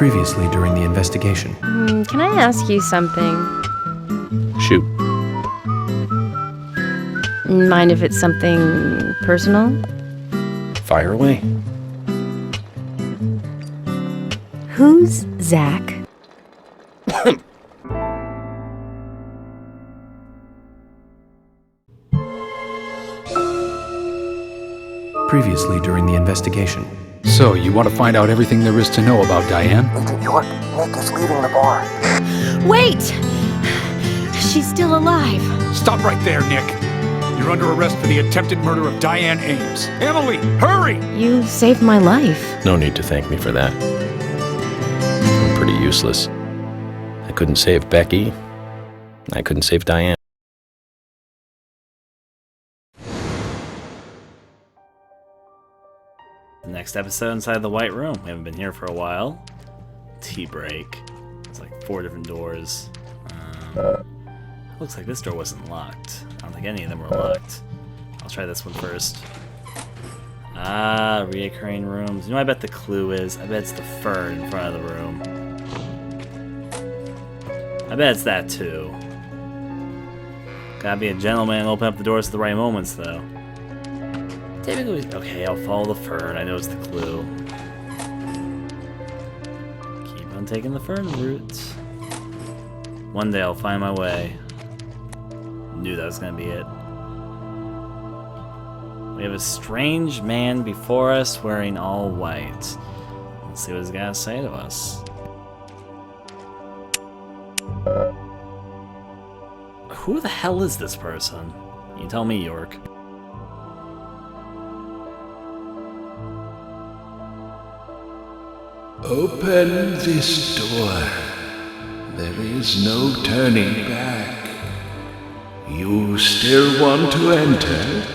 Previously during the investigation. Can I ask you something? Shoot. Mind if it's something personal? Fire away. Who's Zach? Previously during the investigation. So, you want to find out everything there is to know about Diane? Agent York, Nick is leaving the bar. Wait! She's still alive. Stop right there, Nick. You're under arrest for the attempted murder of Diane Ames. Emily, hurry! You saved my life. No need to thank me for that. I'm pretty useless. I couldn't save Becky. I couldn't save Diane. Next episode inside the White Room. We haven't been here for a while. Tea break. It's like 4 different doors. Looks like this door wasn't locked. I don't think any of them were locked. I'll try this one first. Ah, reoccurring rooms. You know what I bet the clue is? I bet it's the fern in front of the room. I bet it's that too. Gotta be a gentleman and open up the doors at the right moments though. Typically, okay, I'll follow the fern. I know it's the clue. Keep on taking the fern route. One day I'll find my way. Knew that was gonna be it. We have a strange man before us wearing all white. Let's see what he's got to say to us. Who the hell is this person? You tell me, York. Open this door. There is no turning back. You still want to enter?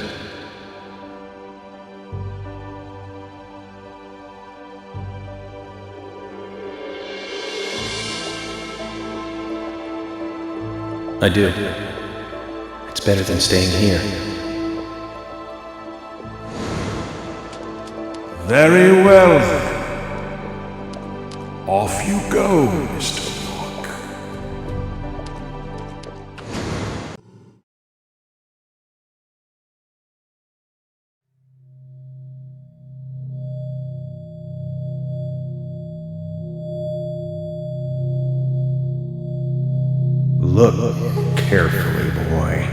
I do. It's better than staying here. Very well then. Off you go, Mr. York. Look carefully, boy.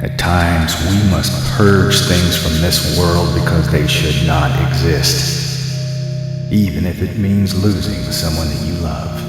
At times, we must purge things from this world because they should not exist. Even if it means losing someone that you love.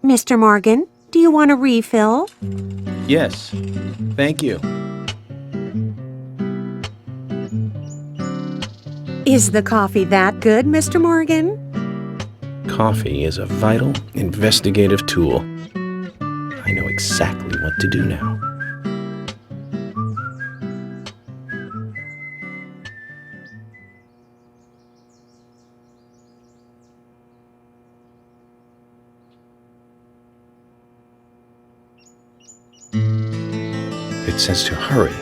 Mr. Morgan, do you want a refill? Yes. Thank you. Is the coffee that good, Mr. Morgan? coffee is a vital, investigative tool. I know exactly what to do now. It says to hurry,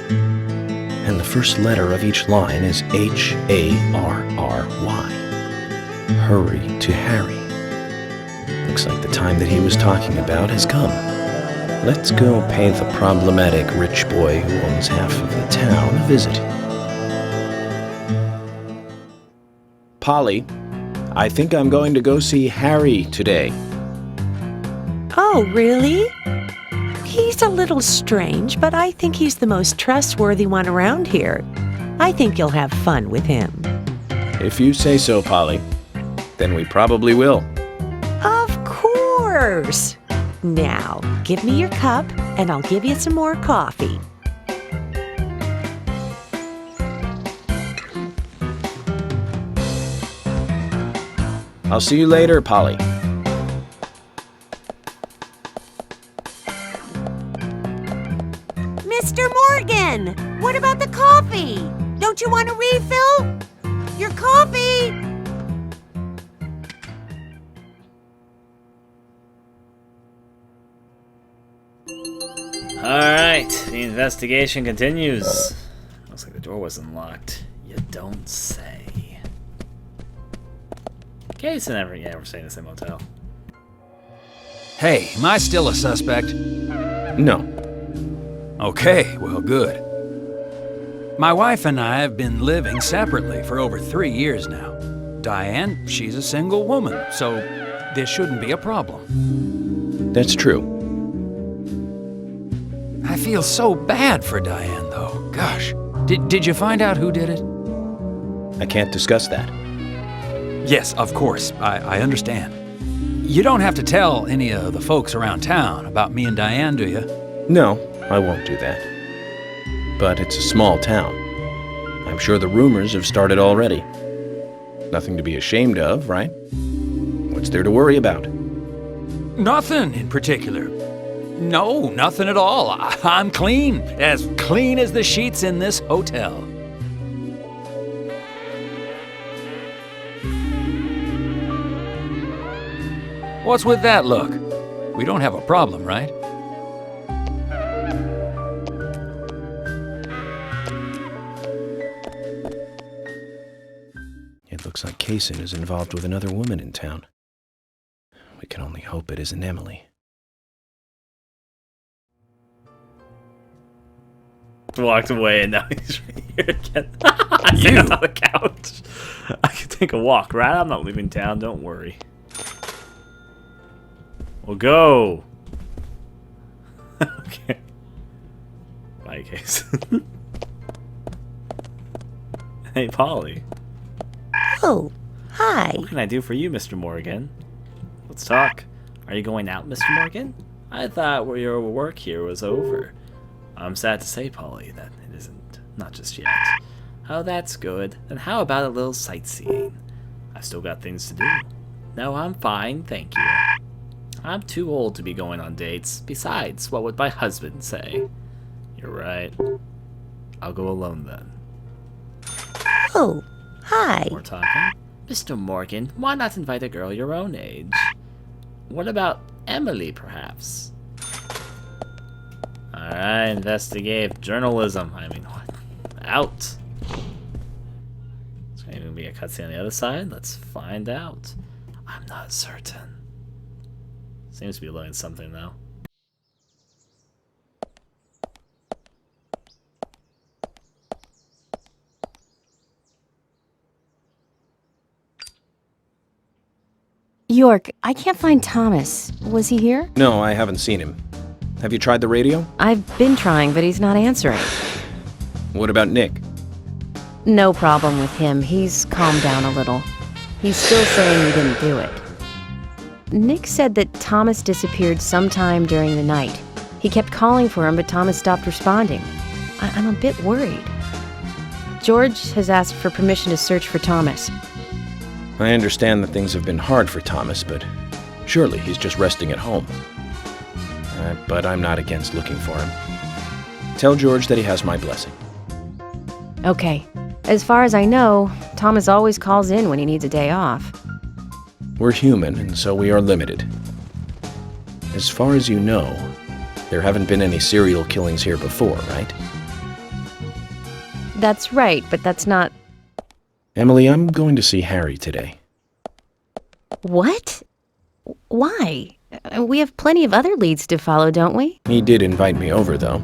and the first letter of each line is H-A-R-R-Y. Hurry to Harry. Looks like the time that he was talking about has come. Let's go pay the problematic rich boy who owns half of the town a visit. Polly, I think I'm going to go see Harry today. Oh, really? He's a little strange, but I think he's the most trustworthy one around here. I think you'll have fun with him. If you say so, Polly, then we probably will. Of course! Now, give me your cup, and I'll give you some more coffee. I'll see you later, Polly. Mr. Morgan, what about the coffee? Don't you want a refill? Your coffee! Alright, the investigation continues. Looks like the door wasn't locked. You don't say. Case and every we're staying in the same hotel. Hey, am I still a suspect? No. Okay, well, good. My wife and I have been living separately for over 3 years now. Diane, she's a single woman, so this shouldn't be a problem. That's true. I feel so bad for Diane, though. Gosh. Did you find out who did it? I can't discuss that. Yes, of course. I understand. You don't have to tell any of the folks around town about me and Diane, do you? No, I won't do that. But it's a small town. I'm sure the rumors have started already. Nothing to be ashamed of, right? What's there to worry about? Nothing in particular. No, nothing at all. I'm clean as the sheets in this hotel. What's with that look? We don't have a problem, right? It looks like Kaysen is involved with another woman in town. We can only hope it isn't Emily. Walked away and now he's right here again. Sitting on the couch. I can take a walk, right? I'm not leaving town, don't worry. We'll go. Okay. Bye, Case. Hey, Polly. Oh, hi. What can I do for you, Mr. Morgan? Let's talk. Are you going out, Mr. Morgan? I thought your work here was over. I'm sad to say, Polly, that it isn't. Not just yet. Oh, that's good. Then how about a little sightseeing? I've still got things to do. No, I'm fine, thank you. I'm too old to be going on dates. Besides, what would my husband say? You're right. I'll go alone then. Oh, hi. More talking? Mr. Morgan, why not invite a girl your own age? What about Emily, perhaps? Alright, investigative journalism. I mean, what? Out. Is there going to be a cutscene on the other side? Let's find out. I'm not certain. Seems to be learning something, though. York, I can't find Thomas. Was he here? No, I haven't seen him. Have you tried the radio? I've been trying, but he's not answering. What about Nick? No problem with him. He's calmed down a little. He's still saying he didn't do it. Nick said that Thomas disappeared sometime during the night. He kept calling for him, but Thomas stopped responding. I'm a bit worried. George has asked for permission to search for Thomas. I understand that things have been hard for Thomas, but surely he's just resting at home. But I'm not against looking for him. Tell George that he has my blessing. Okay. As far as I know, Thomas always calls in when he needs a day off. We're human, and so we are limited. As far as you know, there haven't been any serial killings here before, right? That's right, but that's not... Emily, I'm going to see Harry today. What? Why? We have plenty of other leads to follow, don't we? He did invite me over, though.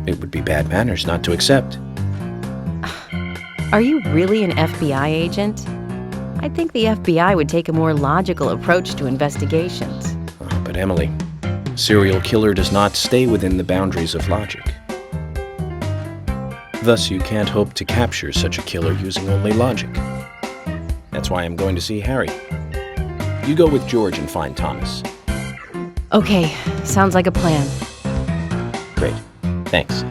It would be bad manners not to accept. Are you really an FBI agent? I think the FBI would take a more logical approach to investigations. But Emily, serial killer does not stay within the boundaries of logic. Thus, you can't hope to capture such a killer using only logic. That's why I'm going to see Harry. You go with George and find Thomas. Okay, sounds like a plan. Great. Thanks.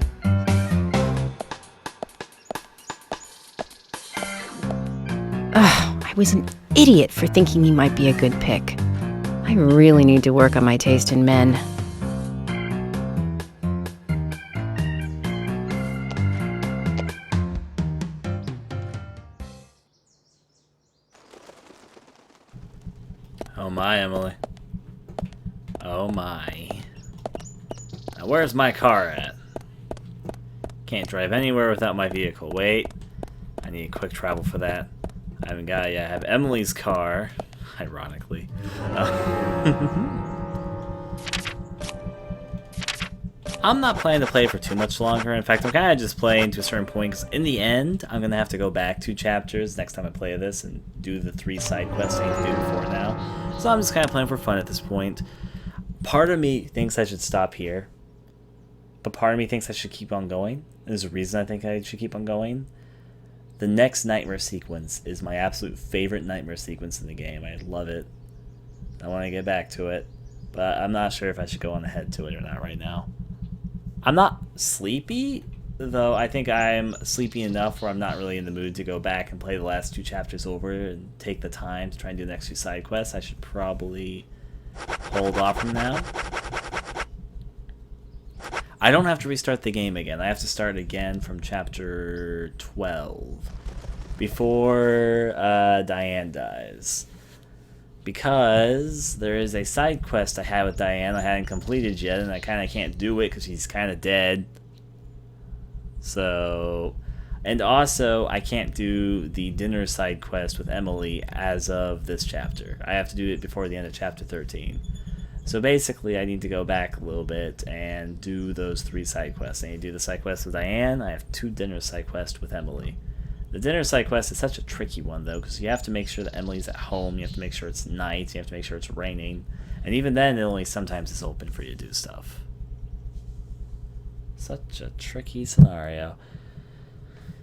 Ugh, I was an idiot for thinking he might be a good pick. I really need to work on my taste in men. Oh my, Emily. Oh my. Now where's my car at? Can't drive anywhere without my vehicle. Wait. I need quick travel for that. I haven't got it yet. I have Emily's car. Ironically. I'm not planning to play for too much longer. In fact, I'm kind of just playing to a certain point, because in the end, I'm going to have to go back 2 chapters next time I play this and do the 3 side quests I need to do before now. So I'm just kind of playing for fun at this point. Part of me thinks I should stop here, but part of me thinks I should keep on going. There's a reason I think I should keep on going. The next nightmare sequence is my absolute favorite nightmare sequence in the game. I love it. I want to get back to it, but I'm not sure if I should go on ahead to it or not right now. I'm not sleepy, though I think I'm sleepy enough where I'm not really in the mood to go back and play the last 2 chapters over and take the time to try and do the next 2 side quests. I should probably hold off from now. I don't have to restart the game again. I have to start again from chapter 12 before Diane dies. Because there is a side quest I had with Diane I hadn't completed yet, and I kind of can't do it because she's kind of dead. So, and also I can't do the dinner side quest with Emily as of this chapter. I have to do it before the end of chapter 13. So basically I need to go back a little bit and do those 3 side quests. I need to do the side quest with Diane. I have 2 dinner side quests with Emily. The dinner side quest is such a tricky one, though, because you have to make sure that Emily's at home, you have to make sure it's night, you have to make sure it's raining, and even then, it only sometimes is open for you to do stuff. Such a tricky scenario.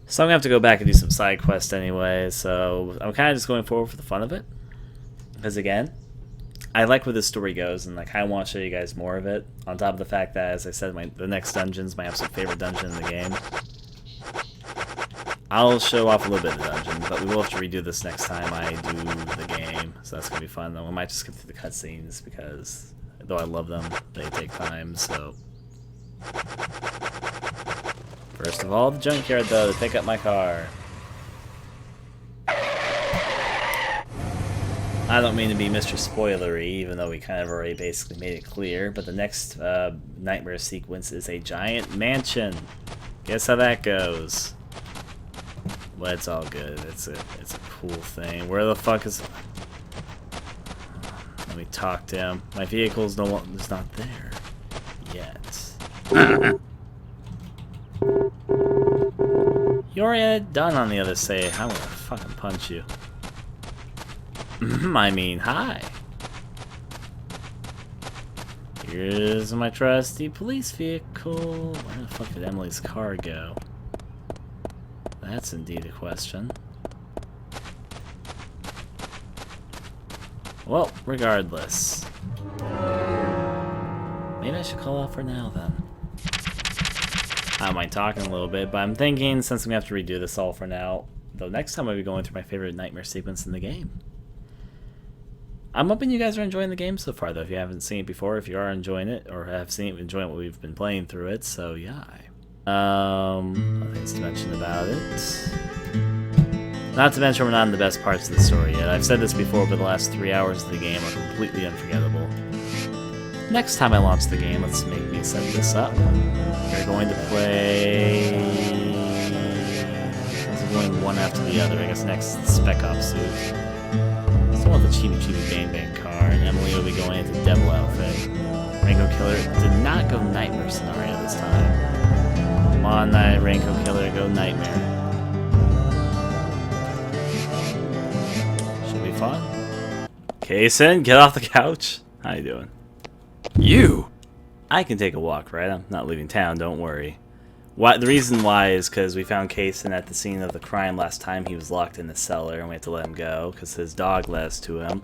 So I'm going to have to go back and do some side quests anyway, so I'm kind of just going forward for the fun of it. Because, again, I like where this story goes, and I kind of want to show you guys more of it, on top of the fact that, as I said, the next dungeon's my absolute favorite dungeon in the game. I'll show off a little bit of the dungeon, but we will have to redo this next time I do the game, so that's going to be fun, though. I might just skip through the cutscenes, because, though I love them, they take time, so... First of all, the junkyard, though, to pick up my car. I don't mean to be Mr. Spoilery, even though we kind of already basically made it clear, but the next nightmare sequence is a giant mansion. Guess how that goes. Well, it's all good. It's a cool thing. Where the fuck is... Let me talk to him. My vehicle's is not there yet. You already had it done on the other side. I'm gonna fucking punch you. I mean, hi. Here's my trusty police vehicle. Where the fuck did Emily's car go? That's indeed a question. Well, regardless. Maybe I should call off for now, then. I don't mind talking a little bit, but I'm thinking, since we have to redo this all for now, Though next time I'll be going through my favorite nightmare sequence in the game. I'm hoping you guys are enjoying the game so far, though. If you haven't seen it before, if you are enjoying it, or have seen it, enjoying what we've been playing through it, so yeah. Things to mention about it. Not to mention we're not in the best parts of the story yet. I've said this before, but the last 3 hours of the game are completely unforgettable. Next time I launch the game, let's make me set this up. We're going to play... It's going one after the other. I guess next Spec Ops suit. Still want the Chibi Bang Bang car, and Emily will be going into Devil outfit. Rainbow Killer did not go Nightmare scenario this time. Come on, Rainbow Killer, go Nightmare. Should be fun. Kaysen, get off the couch. How you doing? You? I can take a walk, right? I'm not leaving town, don't worry. The reason why is because we found Kaysen at the scene of the crime last time. He was locked in the cellar, and we had to let him go because his dog led us to him.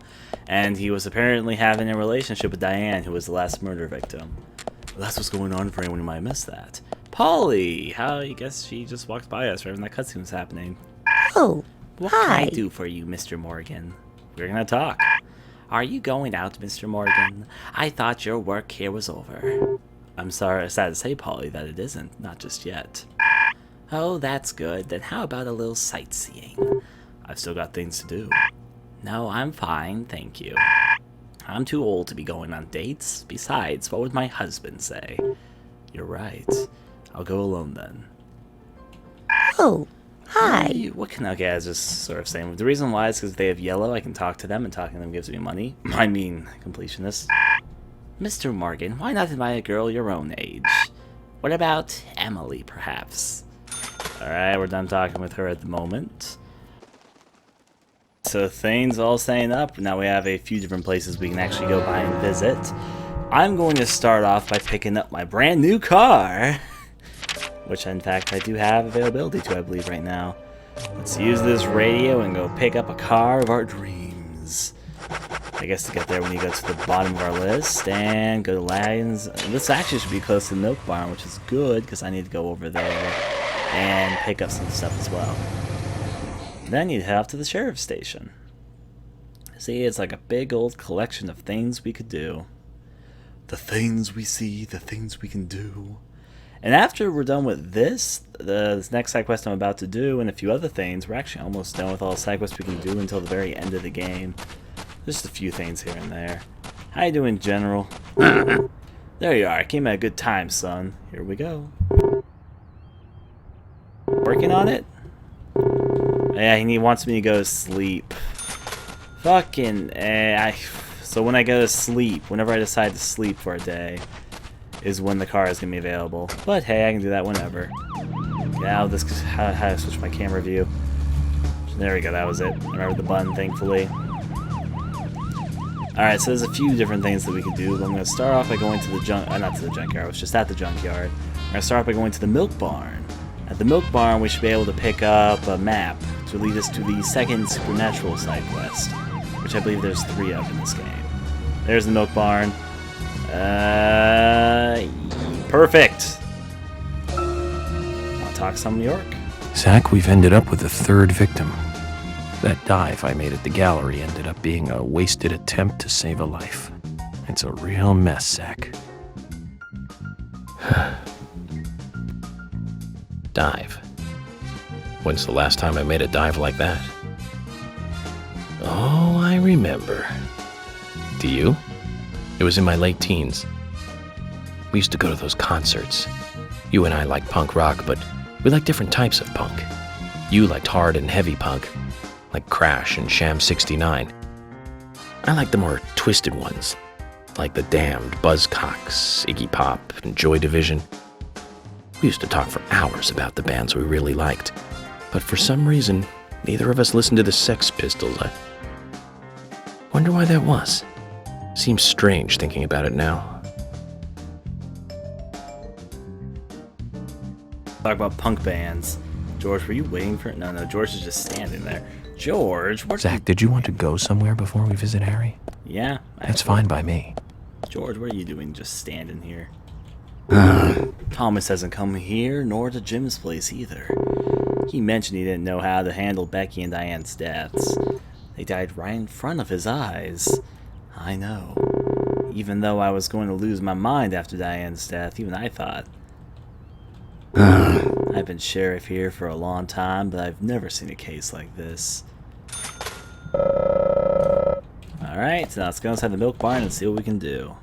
And he was apparently having a relationship with Diane, who was the last murder victim. Well, that's what's going on for anyone who might miss that. Polly! How, I guess she just walked by us right when that cutscene was happening. Oh, What hi. can I do for you, Mr. Morgan? We're gonna talk. Are you going out, Mr. Morgan? I thought your work here was over. I'm sorry, sad to say, Polly, that it isn't. Not just yet. Oh, that's good. Then how about a little sightseeing? I've still got things to do. No, I'm fine, thank you. I'm too old to be going on dates. Besides, what would my husband say? You're right. I'll go alone then. Oh, hi. What can I was just sort of saying? The reason why is because they have yellow. I can talk to them, and talking to them gives me money. I mean, completionist. Mr. Morgan, why not invite a girl your own age? What about Emily, perhaps? Alright, we're done talking with her at the moment. So things all staying up. Now we have a few different places we can actually go by and visit. I'm going to start off by picking up my brand new car. Which, in fact, I do have availability to, I believe, right now. Let's use this radio and go pick up a car of our dreams. I guess to get there, we need to go to the bottom of our list and go to Lions. This actually should be close to the Milk Barn, which is good because I need to go over there and pick up some stuff as well. Then I need to head off to the sheriff's station. See, it's like a big old collection of things we could do. The things we see, the things we can do. And after we're done with this next side quest I'm about to do, and a few other things, we're actually almost done with all the side quests we can do until the very end of the game. Just a few things here and there. How you doing, General? There you are. I came at a good time, son. Here we go. Working on it? Yeah, he wants me to go to sleep. Fucking... So when I go to sleep, whenever I decide to sleep for a day, is when the car is going to be available. But hey, I can do that whenever. Now this how to switch my camera view. There we go, that was it. Remember the button, thankfully. Alright, so there's a few different things that we can do. But I'm going to start off by going to the not to the junkyard, I was just at the junkyard. I'm going to start off by going to the Milk Barn. At the Milk Barn, we should be able to pick up a map to lead us to the second supernatural side quest, which I believe there's 3 of in this game. There's the Milk Barn. Perfect. I'll talk some New York. Zach, we've ended up with a 3rd victim. That dive I made at the gallery ended up being a wasted attempt to save a life. It's a real mess, Zach. Dive. When's the last time I made a dive like that? Oh, I remember. Do you? It was in my late teens. We used to go to those concerts. You and I liked punk rock, but we liked different types of punk. You liked hard and heavy punk, like Crash and Sham 69. I liked the more twisted ones, like The Damned, Buzzcocks, Iggy Pop, and Joy Division. We used to talk for hours about the bands we really liked, but for some reason, neither of us listened to the Sex Pistols. I wonder why that was. Seems strange thinking about it now. Talk about punk bands. George, were you waiting for it? No, George is just standing there. George, what? Zach, did you want to go somewhere before we visit Harry? Yeah. That's fine by me. George, what are you doing just standing here? Thomas hasn't come here, nor to Jim's place either. He mentioned he didn't know how to handle Becky and Diane's deaths. They died right in front of his eyes. I know. Even though I was going to lose my mind after Diane's death, even I thought. I've been sheriff here for a long time, but I've never seen a case like this. Alright, so now let's go inside the milk barn and see what we can do.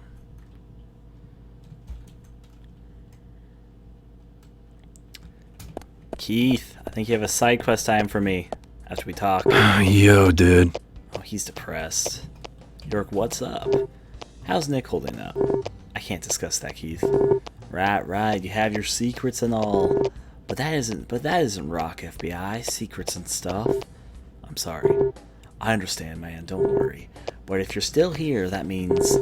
Keith, I think you have a side quest time for me after we talk. Yo, dude. Oh, he's depressed. York, what's up? How's Nick holding up? I can't discuss that, Keith. Right, you have your secrets and all. But that isn't rock, FBI. Secrets and stuff. I'm sorry. I understand, man, don't worry. But if you're still here, that means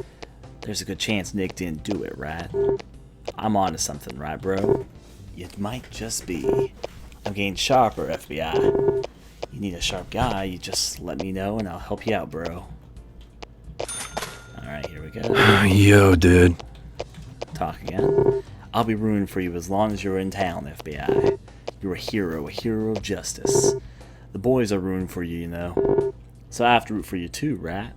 there's a good chance Nick didn't do it, right? I'm onto something, right, bro? It might just be. I'm getting sharper, FBI. You need a sharp guy, you just let me know and I'll help you out, bro. Alright, here we go. Yo, dude. Talk again. I'll be rooting for you as long as you're in town, FBI. You're a hero of justice. The boys are rooting for you, you know. So I have to root for you too, right?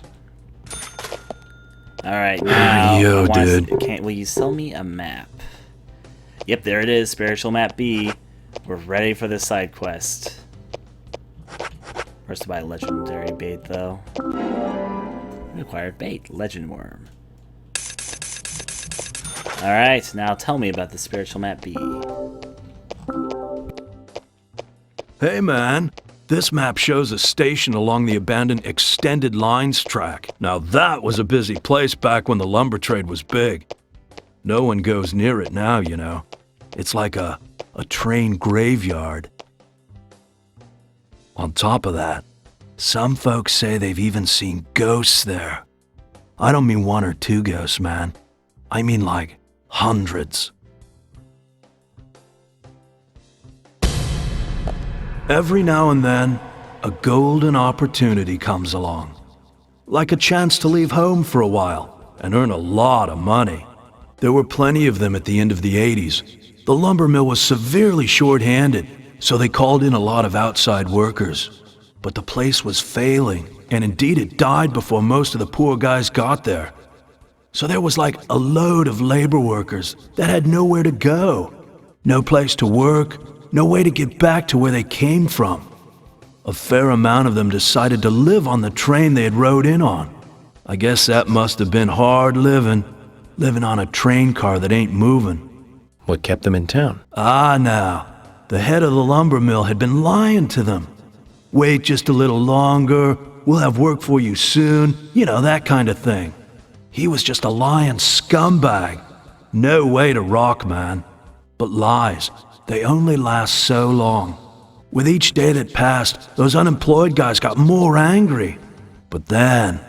Alright, now... Yo, dude. Will you sell me a map? Yep, there it is, Spiritual Map B. We're ready for this side quest. First to buy legendary bait, though. Required bait, legend worm. Alright, now tell me about the Spiritual Map B. Hey, man. This map shows a station along the abandoned Extended Lines track. Now that was a busy place back when the lumber trade was big. No one goes near it now, you know. It's like a train graveyard. On top of that, some folks say they've even seen ghosts there. I don't mean one or two ghosts, man. I mean like hundreds. Every now and then, a golden opportunity comes along. Like a chance to leave home for a while and earn a lot of money. There were plenty of them at the end of the 80s. The lumber mill was severely short-handed, so they called in a lot of outside workers. But the place was failing, and indeed it died before most of the poor guys got there. So there was like a load of labor workers that had nowhere to go. No place to work, no way to get back to where they came from. A fair amount of them decided to live on the train they had rode in on. I guess that must have been hard living on a train car that ain't moving. What kept them in town? Ah, now, the head of the lumber mill had been lying to them. Wait just a little longer, we'll have work for you soon, you know, that kind of thing. He was just a lying scumbag. No way to rock, man. But lies, they only last so long. With each day that passed, those unemployed guys got more angry. But then,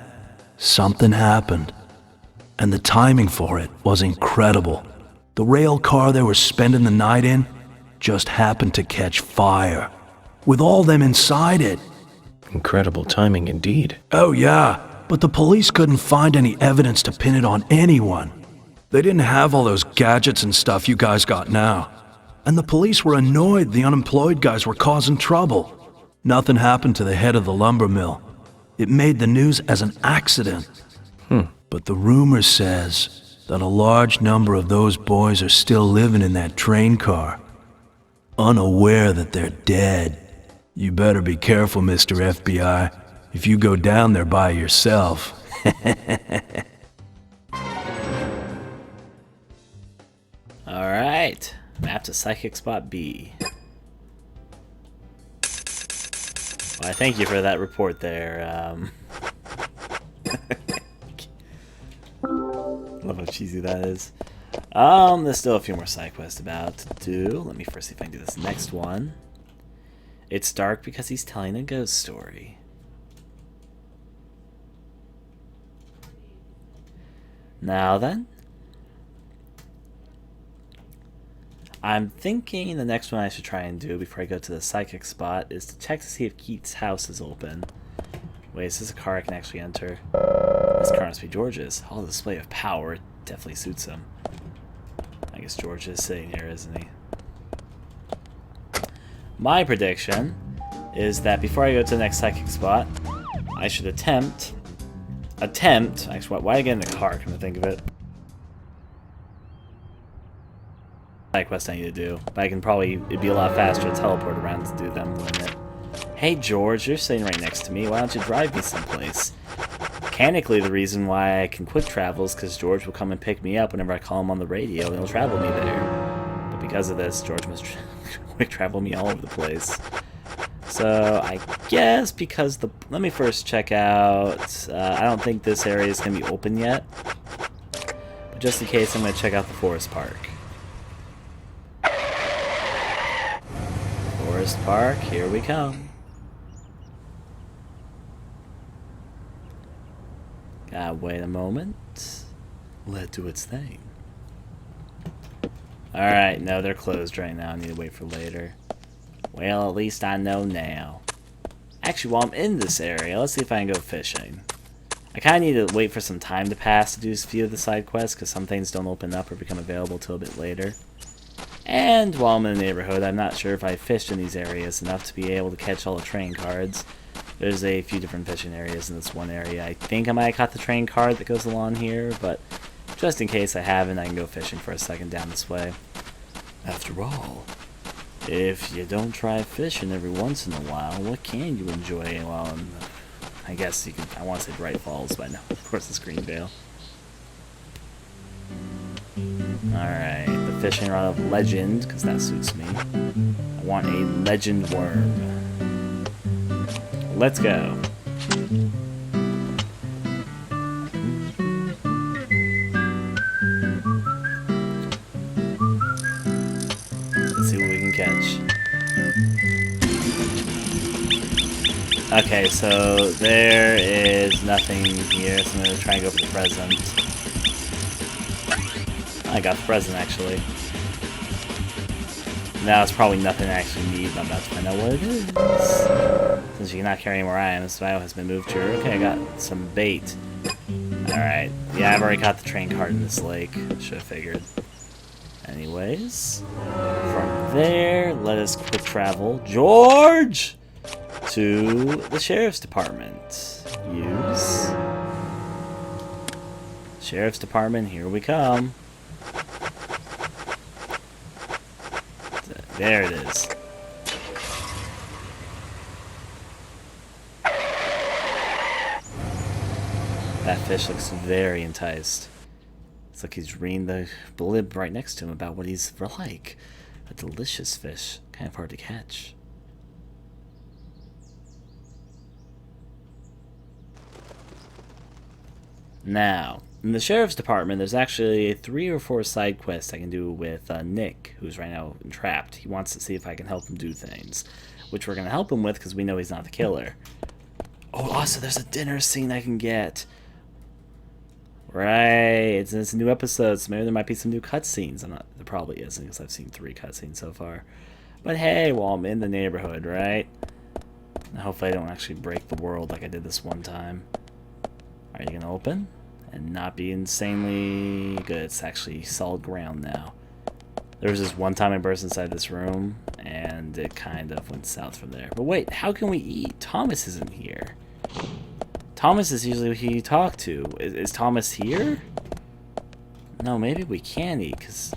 something happened. And the timing for it was incredible. The rail car they were spending the night in just happened to catch fire, with all them inside it. Incredible timing indeed. Oh yeah, but the police couldn't find any evidence to pin it on anyone. They didn't have all those gadgets and stuff you guys got now. And the police were annoyed the unemployed guys were causing trouble. Nothing happened to the head of the lumber mill. It made the news as an accident. But the rumor says that a large number of those boys are still living in that train car, unaware that they're dead. You better be careful, Mr. FBI, if you go down there by yourself. Alright, map to Psychic Spot B. Well, I thank you for that report there. Love how cheesy that is. There's still a few more side quests about to do. Let me first see if I can do this next one. It's dark because he's telling a ghost story. Now then. I'm thinking the next one I should try and do before I go to the psychic spot is to check to see if Keith's house is open. Wait, is this a car I can actually enter? This car must be George's. All the display of power definitely suits him. I guess George is sitting here, isn't he? My prediction is that before I go to the next psychic spot, I should attempt, actually, why get in the car, come to think of it? Side quest I need to do, but it'd be a lot faster to teleport around to do them, wouldn't it? Hey George, you're sitting right next to me, why don't you drive me someplace? Mechanically, the reason why I can quick travel is because George will come and pick me up whenever I call him on the radio, and he'll travel me there. But because of this, George must quick travel me all over the place. So, I guess because let me first check out, I don't think this area is going to be open yet. But just in case, I'm going to check out the Forest Park. Forest Park, here we come. Gotta wait a moment. Let it do its thing. Alright, no, they're closed right now. I need to wait for later. Well, at least I know now. Actually, while I'm in this area, let's see if I can go fishing. I kind of need to wait for some time to pass to do a few of the side quests, because some things don't open up or become available till a bit later. And while I'm in the neighborhood, I'm not sure if I fished in these areas enough to be able to catch all the train cards. There's a few different fishing areas in this one area. I think I might have caught the train card that goes along here, but just in case I haven't, I can go fishing for a second down this way. After all, if you don't try fishing every once in a while, what can you enjoy while in the, I guess you could, I want to say Bright Falls, but no, of course it's Greenvale. Alright, the fishing rod of legend, because that suits me. I want a legend worm. Let's go. Let's see what we can catch. Okay, so there is nothing here, so I'm going to try and go for the present. I got the present, actually. Now it's probably nothing I actually need, but I'm about to find out what it is. Since you cannot carry any more items, the has been moved here. Okay, I got some bait. Alright. Yeah, I've already caught the train card in this lake. Should have figured. Anyways. From there, let us quick travel. George! To the Sheriff's Department. Use. Sheriff's Department, here we come. There it is. That fish looks very enticed. It's like he's reading the blib right next to him about what he's like. A delicious fish. Kind of hard to catch. Now, in the Sheriff's Department, there's actually 3 or 4 side quests I can do with Nick, who's right now entrapped. He wants to see if I can help him do things, which we're going to help him with because we know he's not the killer. Oh, also, there's a dinner scene I can get. Right, it's a new episode, so maybe there might be some new cutscenes. There probably isn't, because I've seen 3 cutscenes so far. But hey, well, I'm in the neighborhood, right? Hopefully I don't actually break the world like I did this one time. Are you gonna open? And not be insanely good. It's actually solid ground now. There was this one time I burst inside this room, and it kind of went south from there. But wait, how can we eat? Thomas isn't here. Thomas is usually who you talk to. Is Thomas here? No, maybe we can eat, because...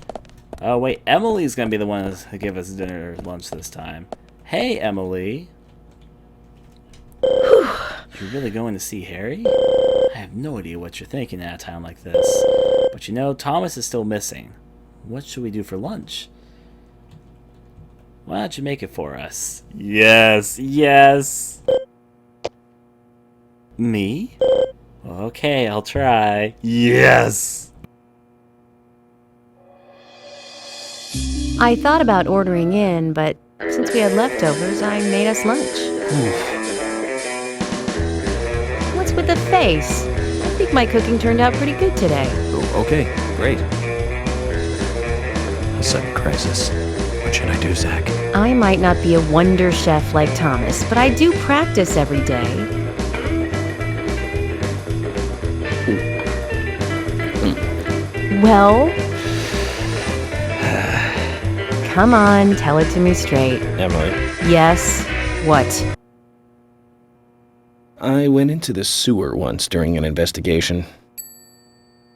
Oh, wait, Emily's gonna be the one to give us dinner or lunch this time. Hey, Emily. You're really going to see Harry? I have no idea what you're thinking at a time like this. But you know, Thomas is still missing. What should we do for lunch? Why don't you make it for us? Yes, yes! Me? Okay, I'll try. Yes! I thought about ordering in, but since we had leftovers, I made us lunch. What's with the face? I think my cooking turned out pretty good today. Oh, okay, great. A sudden crisis. What should I do, Zach? I might not be a wonder chef like Thomas, but I do practice every day. Well, Come on, tell it to me straight. Emily, Yes? What? I went into the sewer once during an investigation.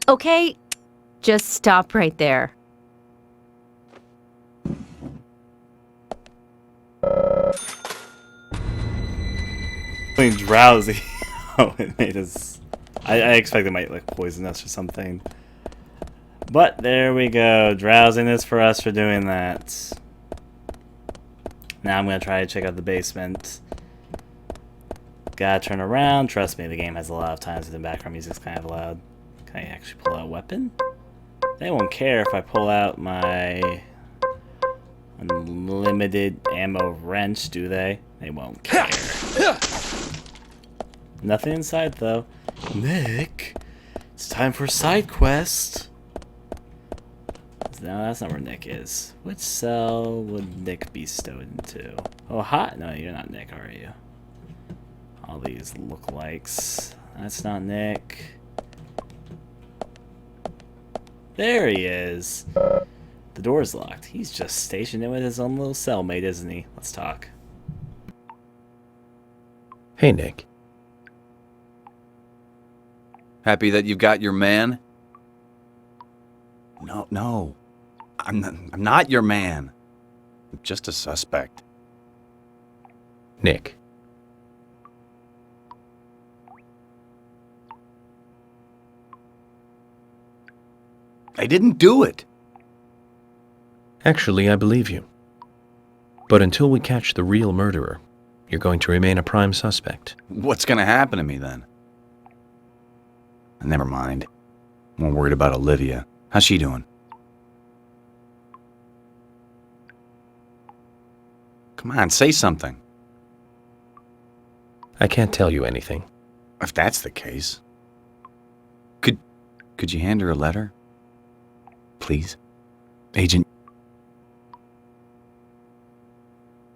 Okay, just stop right there. Feeling drowsy. Oh, it made us... I expect it might like poison us or something. But there we go. Drowsiness for us for doing that. Now I'm going to try to check out the basement. Gotta turn around. Trust me, the game has a lot of times when the background music's kind of loud. Can I actually pull out a weapon? They won't care if I pull out my unlimited ammo wrench, do they? They won't care. Nothing inside, though. Nick, it's time for a side quest. No, that's not where Nick is. Which cell would Nick be stowed into? Oh, hot? No, you're not Nick, are you? All these lookalikes. That's not Nick. There he is. The door's locked. He's just stationed in with his own little cellmate, isn't he? Let's talk. Hey, Nick. Happy that you've got your man? No. I'm not your man. I'm just a suspect. Nick. I didn't do it. Actually, I believe you. But until we catch the real murderer, you're going to remain a prime suspect. What's gonna happen to me then? Never mind. I'm more worried about Olivia. How's she doing? Come on, say something. I can't tell you anything. If that's the case. Could you hand her a letter? Please? Agent...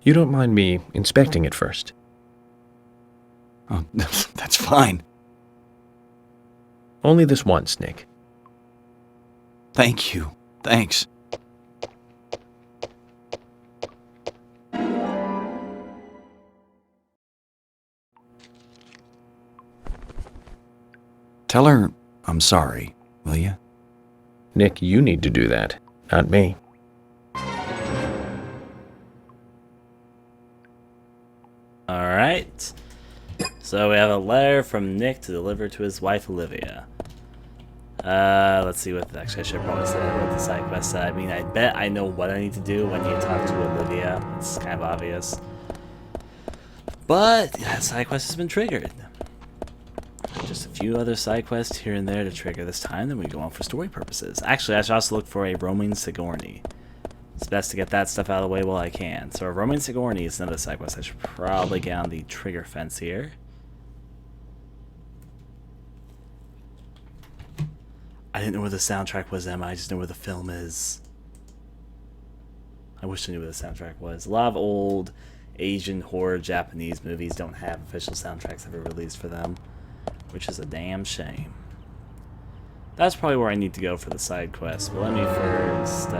You don't mind me inspecting it first? Oh, that's fine. Only this once, Nick. Thank you. Thanks. Tell her I'm sorry, will you? Nick, you need to do that, not me. Alright. So we have a letter from Nick to deliver to his wife, Olivia. Let's see what... Actually, I should probably say what the side quest said. I mean, I bet I know what I need to do when you talk to Olivia. It's kind of obvious. But, yeah, side quest has been triggered. Just a few other side quests here and there to trigger this time, then we go on for story purposes. Actually, I should also look for a roaming Sigourney. It's best to get that stuff out of the way while I can. So a roaming Sigourney is another side quest. I should probably get on the trigger fence here. I didn't know where the soundtrack was, Emma. I just know where the film is. I wish I knew where the soundtrack was. A lot of old Asian horror Japanese movies don't have official soundtracks ever released for them, which is a damn shame. That's probably where I need to go for the side quest. But let me first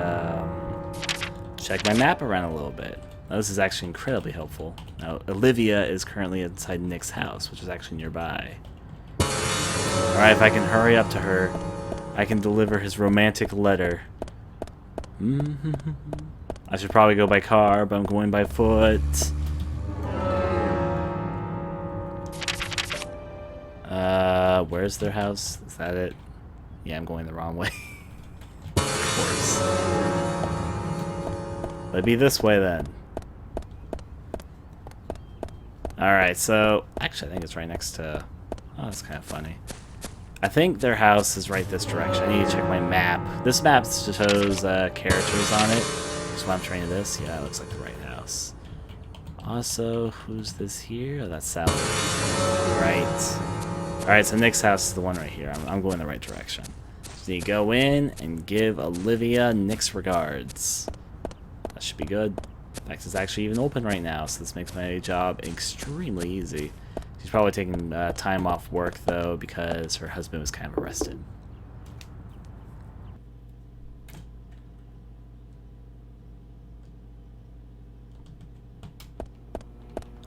check my map around a little bit. Now, this is actually incredibly helpful. Now, Olivia is currently inside Nick's house, which is actually nearby. Alright, if I can hurry up to her, I can deliver his romantic letter. I should probably go by car, but I'm going by foot. Where's their house? Is that it? Yeah, I'm going the wrong way. Of course. It'd be this way then. Alright, so... Actually, I think it's right next to... Oh, that's kind of funny. I think their house is right this direction. I need to check my map. This map shows characters on it. So I'm trying to this. Yeah, it looks like the right house. Also, who's this here? Oh, that's Sally. Right. Alright, so Nick's house is the one right here. I'm going the right direction. So you go in and give Olivia Nick's regards. That should be good. In fact, it's actually even open right now, so this makes my job extremely easy. She's probably taking time off work, though, because her husband was kind of arrested.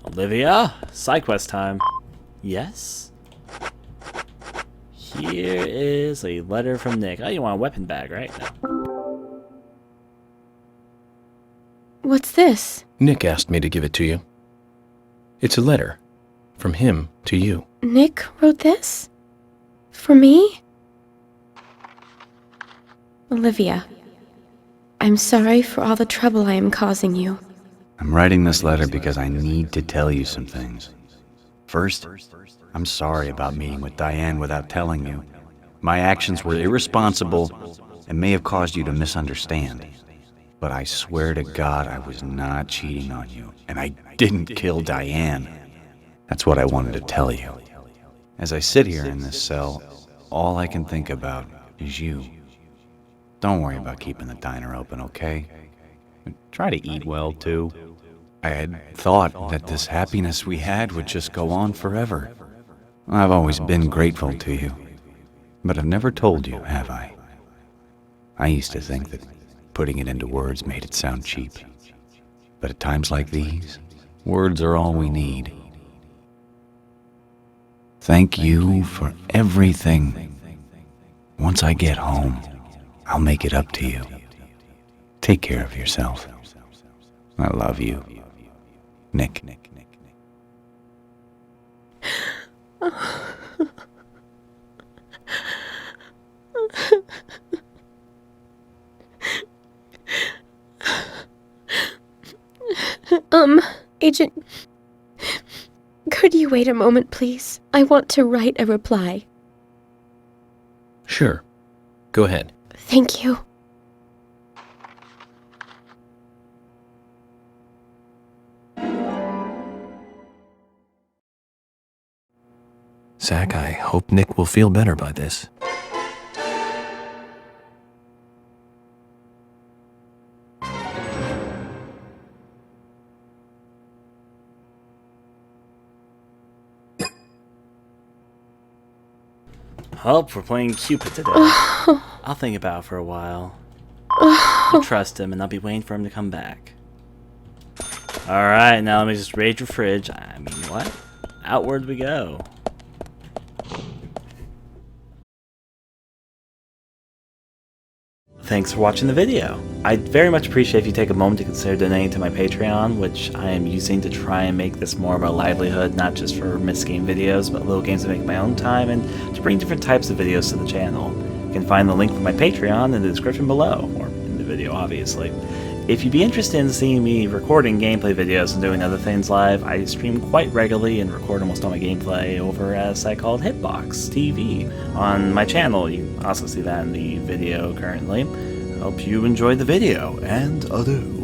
Olivia? Side quest time. Yes? Here is a letter from Nick. Oh, you want a weapon bag, right? No. What's this? Nick asked me to give it to you. It's a letter from him to you. Nick wrote this? For me? Olivia, I'm sorry for all the trouble I am causing you. I'm writing this letter because I need to tell you some things. First, I'm sorry about meeting with Diane without telling you. My actions were irresponsible and may have caused you to misunderstand. But I swear to God I was not cheating on you, and I didn't kill Diane. That's what I wanted to tell you. As I sit here in this cell, all I can think about is you. Don't worry about keeping the diner open, okay? Try to eat well, too. I had thought that this happiness we had would just go on forever. I've always been grateful to you, but I've never told you, have I? I used to think that putting it into words made it sound cheap. But at times like these, words are all we need. Thank you for everything. Once I get home, I'll make it up to you. Take care of yourself. I love you. Nick. Agent, could you wait a moment, please? I want to write a reply. Sure. Go ahead. Thank you. Zach, I hope Nick will feel better by this. Well, we're playing Cupid today. I'll think about it for a while. I trust him, and I'll be waiting for him to come back. Alright, now let me just raid your fridge. I mean, what? Outward we go. Thanks for watching the video. I'd very much appreciate if you take a moment to consider donating to my Patreon, which I am using to try and make this more of a livelihood, not just for missed game videos, but little games I make in my own time, and to bring different types of videos to the channel. You can find the link for my Patreon in the description below, or in the video obviously. If you'd be interested in seeing me recording gameplay videos and doing other things live, I stream quite regularly and record almost all my gameplay over at a site called Hitbox TV on my channel. You also see that in the video currently. I hope you enjoyed the video, and adieu.